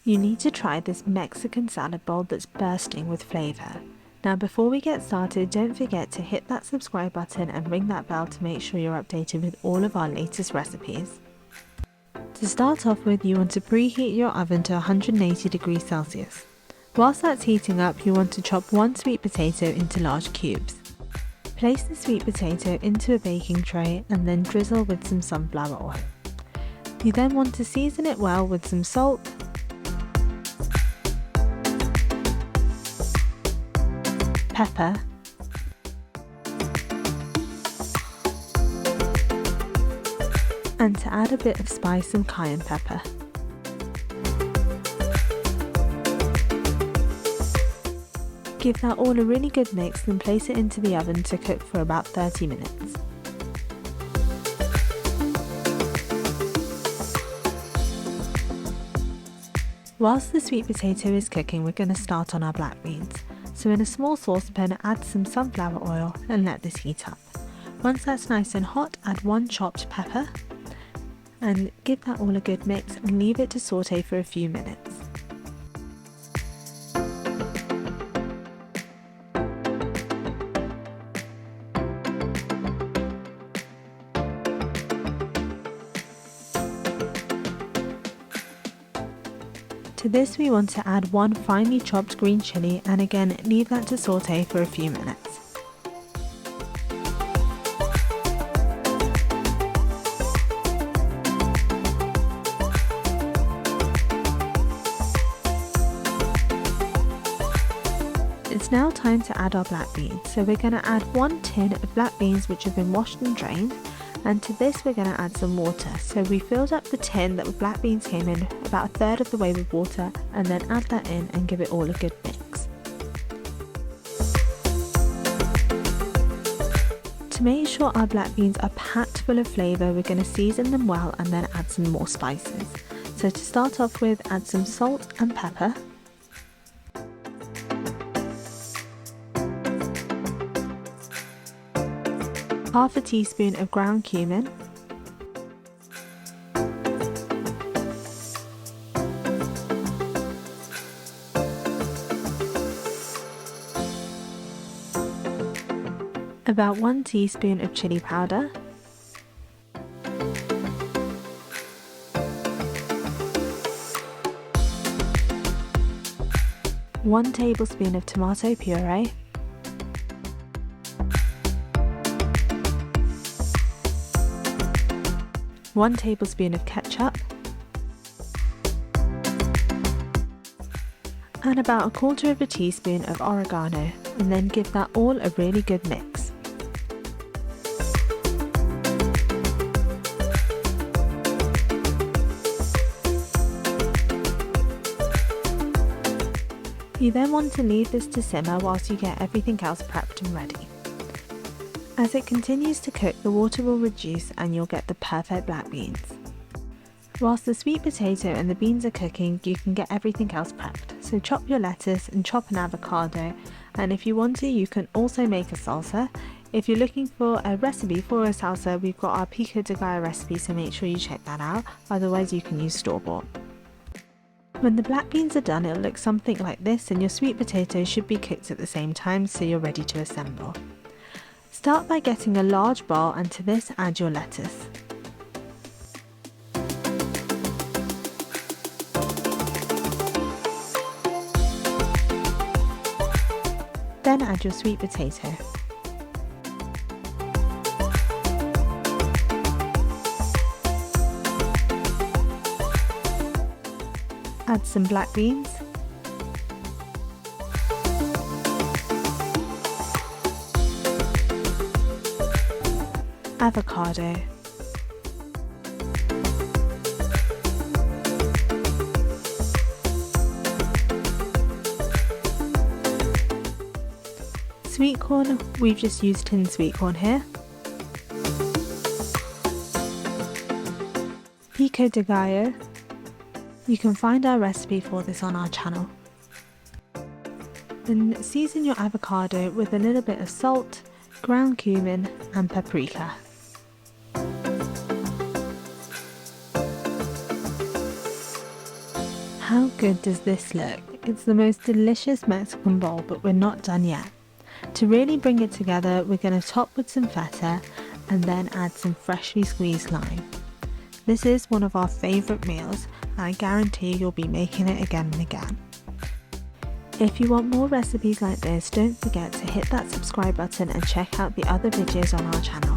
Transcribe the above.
You need to try this Mexican salad bowl that's bursting with flavour. Now before we get started, don't forget to hit that subscribe button and ring that bell to make sure you're updated with all of our latest recipes. To start off with, you want to preheat your oven to 180 degrees Celsius. Whilst that's heating up, you want to chop one sweet potato into large cubes. Place the sweet potato into a baking tray and then drizzle with some sunflower oil. You then want to season it well with some salt, pepper, and to add a bit of spice, some cayenne pepper. Give that all a really good mix, then place it into the oven to cook for about 30 minutes. Whilst the sweet potato is cooking, we're going to start on our black beans. So in a small saucepan, add some sunflower oil and let this heat up. Once that's nice and hot, add one chopped pepper and give that all a good mix and leave it to saute for a few minutes. To this we want to add one finely chopped green chilli and again leave that to saute for a few minutes. It's now time to add our black beans, so we're going to add 1 tin of black beans which have been washed and drained, and to this we're going to add some water. So we filled up the tin that the black beans came in about a third of the way with water, and then add that in and give it all a good mix. To make sure our black beans are packed full of flavour, we're going to season them well and then add some more spices. So to start off with, add some salt and pepper, half a teaspoon of ground cumin, about 1 teaspoon of chili powder, one tablespoon of tomato puree, one tablespoon of ketchup, and about 1/4 teaspoon of oregano, and then give that all a really good mix. You then want to leave this to simmer whilst you get everything else prepped and ready. As it continues to cook, the water will reduce and you'll get the perfect black beans. Whilst the sweet potato and the beans are cooking, you can get everything else prepped. So chop your lettuce and chop an avocado, and if you want to, you can also make a salsa. If you're looking for a recipe for a salsa, we've got our pico de gallo recipe, so make sure you check that out, otherwise you can use store-bought. When the black beans are done, it'll look something like this, and your sweet potato should be cooked at the same time, so you're ready to assemble. Start by getting a large bowl, and to this add your lettuce. Then add your sweet potato. Add some black beans, avocado, sweet corn. We've just used tinned sweet corn here, pico de gallo. You can find our recipe for this on our channel. Then season your avocado with a little bit of salt, ground cumin and paprika. How good does this look? It's the most delicious Mexican bowl, but we're not done yet. To really bring it together, we're going to top with some feta and then add some freshly squeezed lime. This is one of our favourite meals, and I guarantee you'll be making it again and again. If you want more recipes like this, don't forget to hit that subscribe button and check out the other videos on our channel.